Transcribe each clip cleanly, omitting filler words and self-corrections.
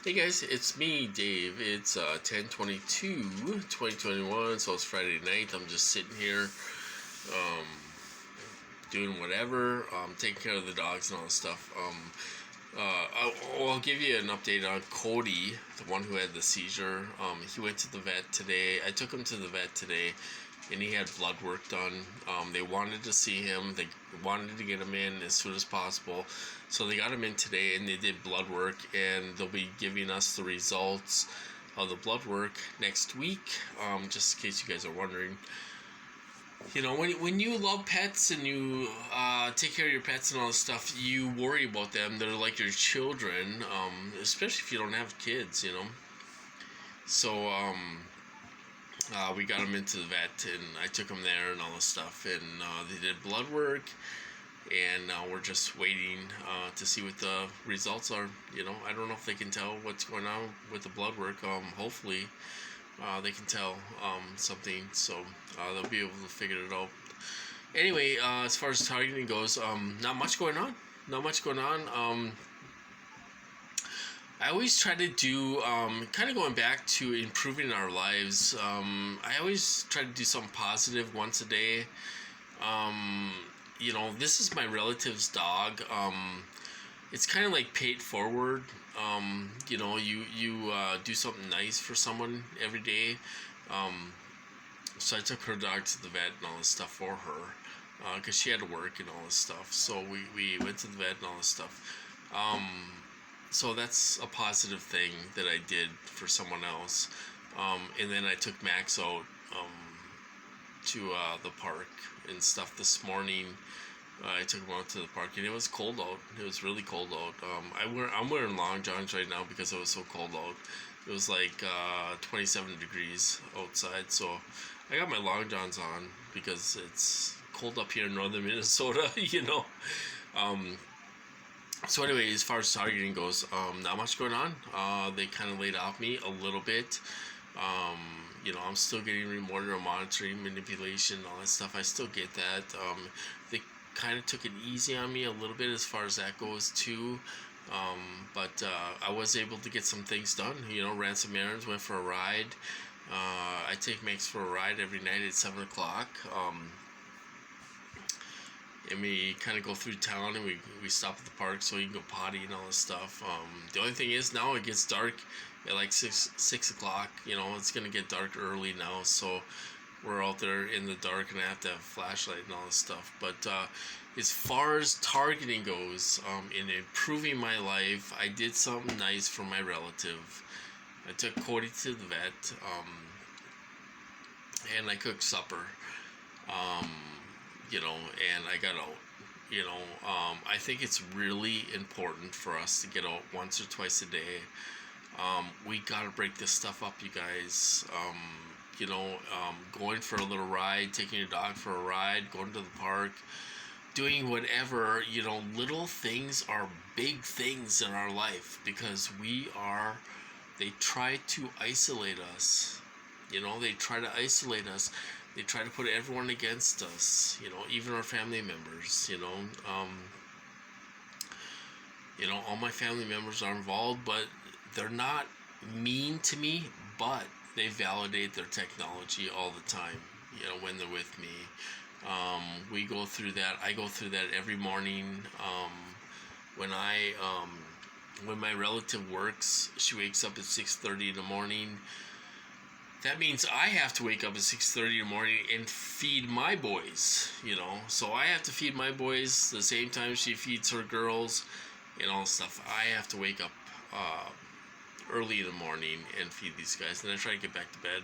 Hey guys, it's me, Dave. It's 10/22/2021, so it's Friday night. I'm just sitting here um, doing whatever, taking care of the dogs and all this stuff. I'll give you an update on Cody, the one who had the seizure. He went to the vet today. I took him to the vet today, and he had blood work done. They wanted to see him. They wanted to get him in as soon as possible. So they got him in today, and they did blood work, and they'll be giving us the results of the blood work next week, just in case you guys are wondering. You know, when you love pets and you take care of your pets and all this stuff, you worry about them. They're like your children, especially if you don't have kids, you know. So we got him into the vet, and I took him there and all this stuff, and they did blood work, and now we're just waiting to see what the results are. You know, I don't know if they can tell what's going on with the blood work. Hopefully they can tell something, so they'll be able to figure it out. Anyway, as far as targeting goes, not much going on. I always try to do, kind of going back to improving our lives. I always try to do something positive once a day. You know, this is my relative's dog. It's kind of like paid forward. You know, you do something nice for someone every day. So I took her dog to the vet and all this stuff for her, because she had to work and all this stuff. So we went to the vet and all this stuff. So that's a positive thing that I did for someone else. And then I took Max out to the park and stuff this morning. I took him out to the park, and it was cold out. It was really cold out. I'm wearing long johns right now because it was so cold out. It was like 27 degrees outside, so I got my long johns on because it's cold up here in northern Minnesota, you know. So anyway, as far as targeting goes, not much going on. They kind of laid off me a little bit. You know, I'm still getting remote monitoring, manipulation, all that stuff. I still get that. They kind of took it easy on me a little bit as far as that goes too. But I was able to get some things done. You know, ran some errands, went for a ride. I take Max for a ride every night at 7 o'clock. And we kind of go through town, and we stop at the park so he can go potty and all this stuff. The only thing is now it gets dark at like 6 o'clock. You know, it's gonna get dark early now, so we're out there in the dark, and I have to have a flashlight and all this stuff. But as far as targeting goes, in improving my life, I did something nice for my relative. I took Cody to the vet, and I cooked supper. You know, and I got out. You know, I think it's really important for us to get out once or twice a day. We gotta break this stuff up, you guys. You know, going for a little ride, taking your dog for a ride, going to the park, doing whatever. You know, little things are big things in our life because they try to isolate us. You know, they try to isolate us. They try to put everyone against us, you know, even our family members, you know. You know, all my family members are involved, but they're not mean to me, but they validate their technology all the time, you know, when they're with me. We go through that. I go through that every morning. When my relative works, she wakes up at 6:30 in the morning. That means I have to wake up at 6:30 in the morning and feed my boys, you know. So I have to feed my boys the same time she feeds her girls and all this stuff. I have to wake up early in the morning and feed these guys, and I try to get back to bed.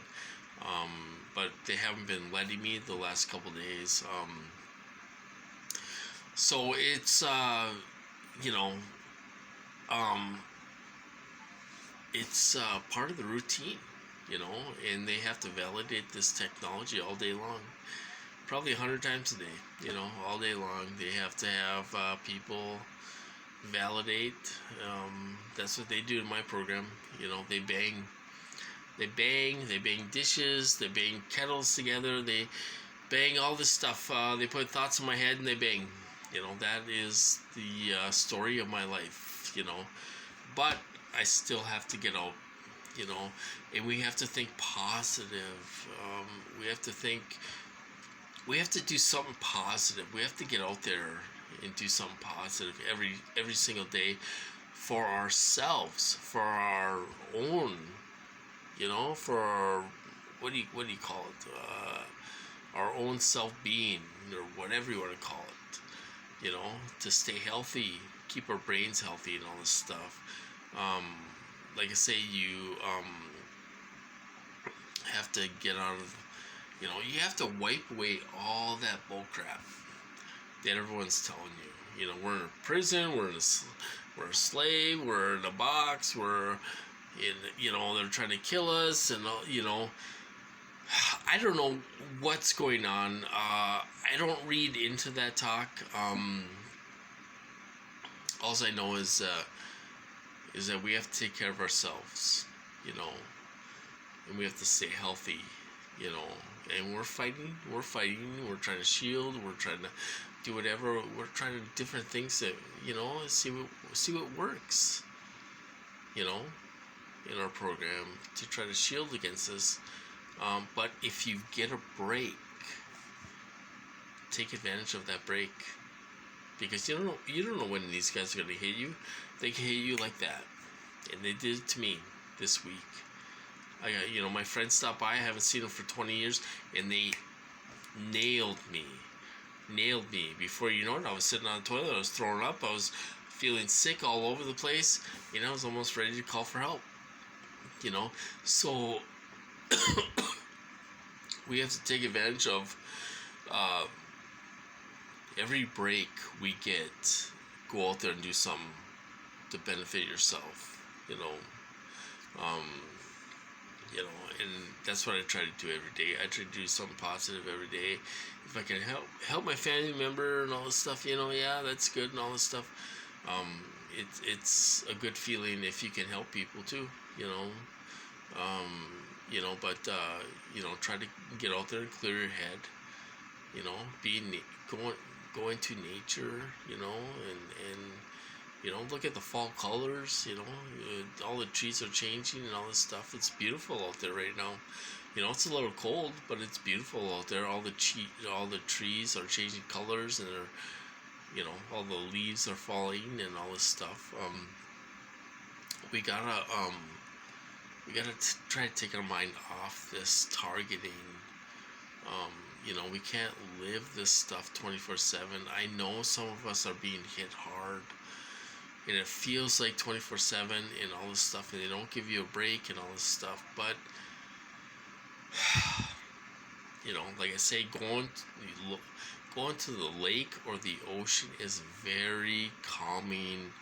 But they haven't been letting me the last couple days. So it's, you know, it's part of the routine. You know, and they have to validate this technology all day long, probably 100 times a day, you know, all day long. They have to have people validate. That's what they do in my program. You know, they bang dishes, they bang kettles together, they bang all this stuff. They put thoughts in my head and they bang. You know, that is the story of my life, you know. But I still have to get out, you know, and we have to think positive. We have to think, we have to do something positive. We have to get out there and do something positive every single day for ourselves, for our own, you know, for our, what do you call it? Our own self-being, or whatever you want to call it, you know, to stay healthy, keep our brains healthy and all this stuff. Like I say, you have to get out of, you know, you have to wipe away all that bull crap that everyone's telling you. You know, we're in a prison, we're a slave, we're in a box, we're in, you know, they're trying to kill us, and you know, I don't know what's going on. I don't read into that talk. All I know is that we have to take care of ourselves, you know, and we have to stay healthy, you know. And we're fighting. We're trying to shield. We're trying to do whatever. We're trying to different things that, you know, see what works, you know, in our program to try to shield against this. But if you get a break, take advantage of that break, because you don't know when these guys are gonna hit you. They can hit you like that, and they did it to me this week. I got, you know, my friend stopped by. I haven't seen them for 20 years, and they nailed me. Before you know it, I was sitting on the toilet. I was throwing up. I was feeling sick all over the place. You know, I was almost ready to call for help. You know, so we have to take advantage of every break we get. Go out there and do something to benefit yourself. You know, you know, and that's what I try to do every day. I try to do something positive every day. If I can help my family member and all this stuff, you know, yeah, that's good and all this stuff. It's a good feeling if you can help people too, you know. You know, but you know, try to get out there and clear your head. You know, go into nature. You know, and you know, look at the fall colors. You know, all the trees are changing and all this stuff. It's beautiful out there right now. You know, it's a little cold, but it's beautiful out there. All the trees are changing colors, and they're, you know, all the leaves are falling and all this stuff. We gotta try to take our mind off this targeting. You know, we can't live this stuff 24/7. I know some of us are being hit hard, and it feels like 24/7 and all this stuff, and they don't give you a break and all this stuff. But you know, like I say, going to the lake or the ocean is very calming.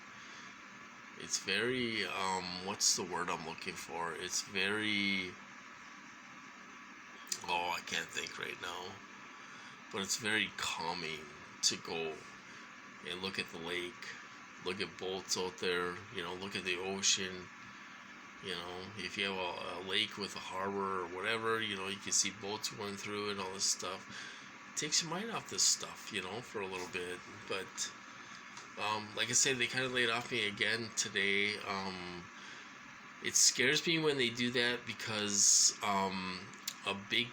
It's very what's the word I'm looking for? It's very, oh, I can't think right now. But it's very calming to go and look at the lake, look at boats out there, you know, look at the ocean. You know, if you have a lake with a harbor or whatever, you know, you can see boats going through and all this stuff. It takes your mind off this stuff, you know, for a little bit. But like I said, they kind of laid off me again today. It scares me when they do that, because a big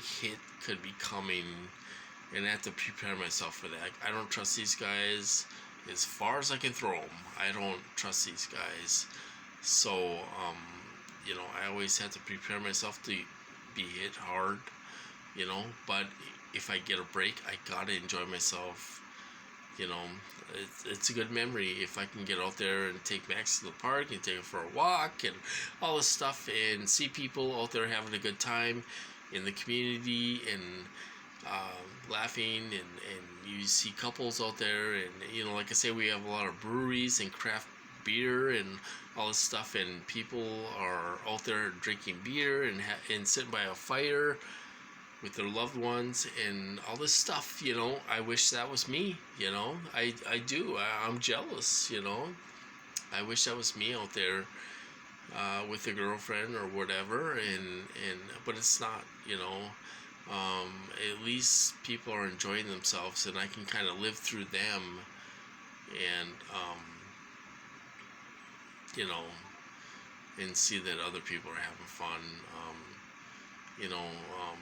hit could be coming, and I have to prepare myself for that. I don't trust these guys as far as I can throw them. I don't trust these guys. So, you know, I always have to prepare myself to be hit hard, you know. But if I get a break, I gotta enjoy myself. You know, it's a good memory if I can get out there and take Max to the park and take him for a walk and all this stuff, and see people out there having a good time in the community, and laughing, and you see couples out there, and you know, like I say, we have a lot of breweries and craft beer and all this stuff, and people are out there drinking beer and sitting by a fire with their loved ones and all this stuff. You know, I wish that was me. You know, I do. I'm jealous. You know, I wish that was me out there with a girlfriend or whatever, and but it's not. You know, at least people are enjoying themselves, and I can kind of live through them, and you know, and see that other people are having fun. You know, um,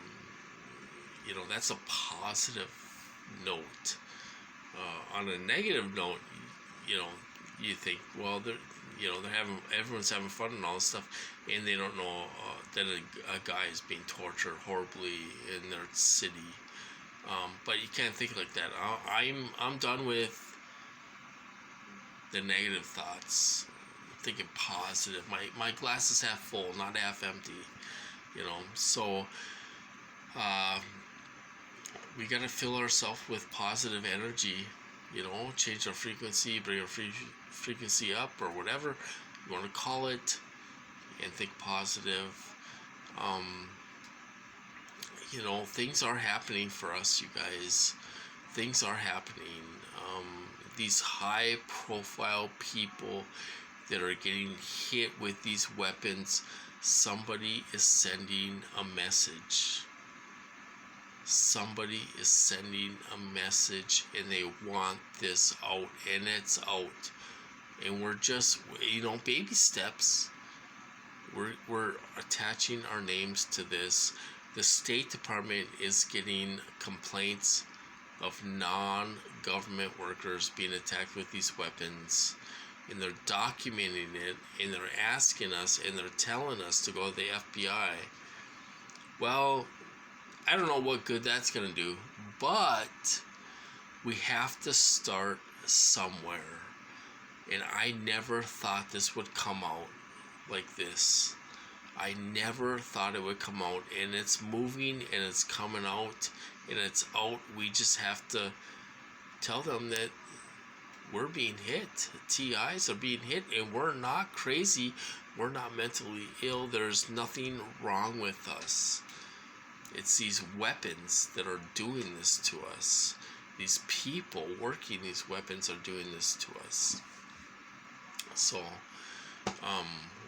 that's a positive note. On a negative note, you know, you think, well, they're having, everyone's having fun and all this stuff, and they don't know that a guy is being tortured horribly in their city. But you can't think like that. I'm done with the negative thoughts. I'm thinking positive. My glass is half full, not half empty. So we gotta fill ourselves with positive energy. Change our frequency, bring our frequency up, or whatever you want to call it, and think positive. Things are happening for us, you guys. Things are happening. These high profile people that are getting hit with these weapons, somebody is sending a message. Somebody is sending a message, and they want this out, and it's out. And we're just, baby steps. We're attaching our names to this. The State Department is getting complaints of non-government workers being attacked with these weapons, and they're documenting it, and they're asking us, and they're telling us to go to the FBI. Well, I don't know what good that's going to do, but we have to start somewhere. And I never thought this would come out like this. I never thought it would come out, and it's moving, and it's coming out, and it's out. We just have to tell them that we're being hit. TIs are being hit, and we're not crazy. We're not mentally ill. There's nothing wrong with us. It's these weapons that are doing this to us. These people working these weapons are doing this to us. So,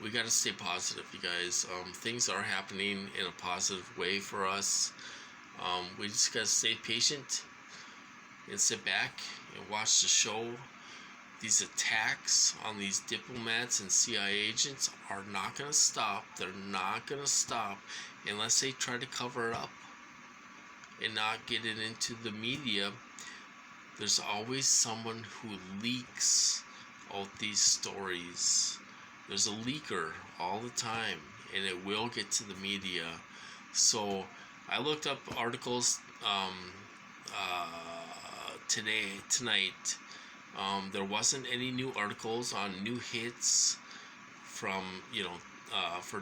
we got to stay positive, you guys. Things are happening in a positive way for us. We just got to stay patient and sit back and watch the show. These attacks on these diplomats and CIA agents are not going to stop. They're not going to stop unless they try to cover it up and not get it into the media. There's always someone who leaks out these stories. There's a leaker all the time, and it will get to the media. So I looked up articles tonight. There wasn't any new articles on new hits from for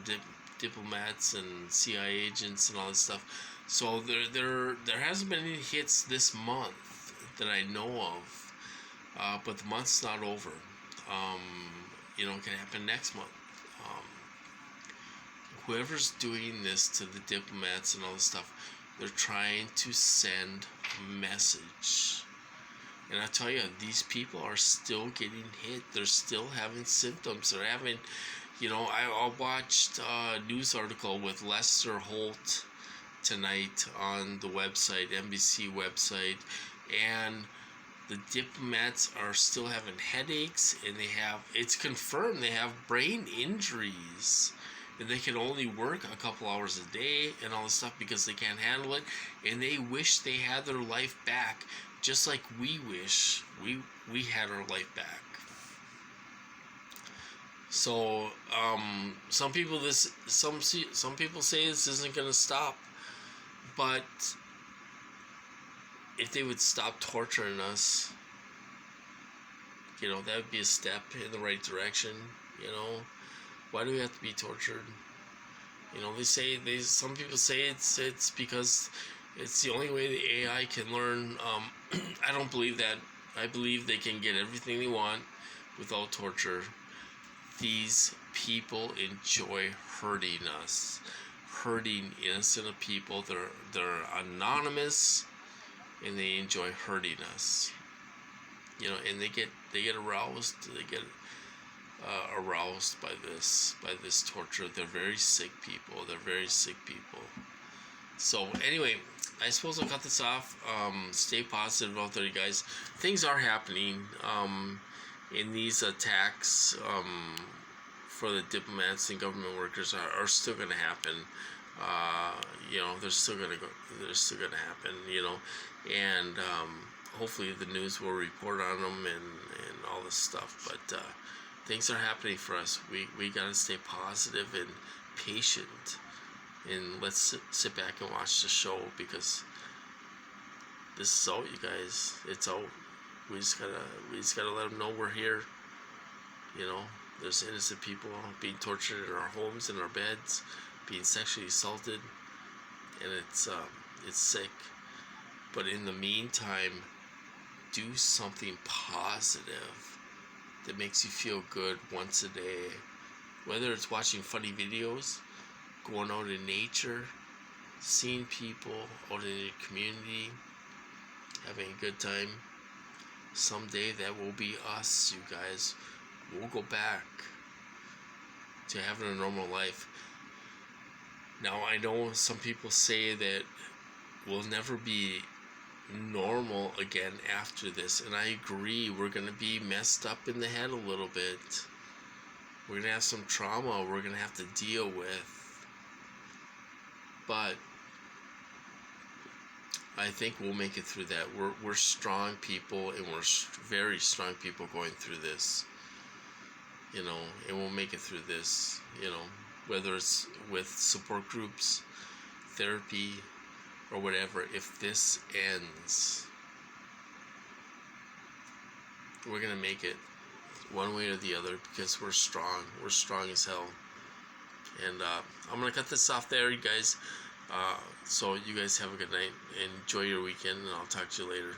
diplomats and CIA agents and all this stuff. So there hasn't been any hits this month that I know of, but the month's not over. It can happen next month. Whoever's doing this to the diplomats and all this stuff, they're trying to send a message. And I tell you, these people are still getting hit. They're still having symptoms. They're having, I watched a news article with Lester Holt tonight on the website, NBC website, and the diplomats are still having headaches, and it's confirmed they have brain injuries, and they can only work a couple hours a day and all this stuff because they can't handle it, and they wish they had their life back, just like we wish we had our life back. So some people say this isn't going to stop, but if they would stop torturing us, that would be a step in the right direction. Why do we have to be tortured? Some people say it's because it's the only way the AI can learn. I don't believe that. I believe they can get everything they want without torture. These people enjoy hurting us, hurting innocent people. They're anonymous, and they enjoy hurting us. And they get aroused. They get aroused by this torture. They're very sick people. So anyway, I suppose I'll cut this off. Stay positive out there, you guys. Things are happening in these attacks. for the diplomats and government workers are still going to happen. You know, they're still going to happen, you know, and hopefully the news will report on them and all this stuff. But things are happening for us. We got to stay positive and patient, and let's sit back and watch the show, because this is out, you guys. It's out. We just gotta let them know we're here. You know, there's innocent people being tortured in our homes, in our beds, being sexually assaulted, and it's sick. But in the meantime, do something positive that makes you feel good once a day. Whether it's watching funny videos, going out in nature, seeing people out in your community, having a good time. Someday that will be us, you guys. We'll go back to having a normal life. Now, I know some people say that we'll never be normal again after this, and I agree. We're going to be messed up in the head a little bit. We're going to have some trauma we're going to have to deal with. But I think we'll make it through that. We're strong people, and we're very strong people going through this. You know, and we'll make it through this. You know, whether it's with support groups, therapy, or whatever. If this ends, we're gonna make it one way or the other, because we're strong. We're strong as hell. And I'm gonna cut this off there, you guys. So you guys have a good night. Enjoy your weekend, and I'll talk to you later.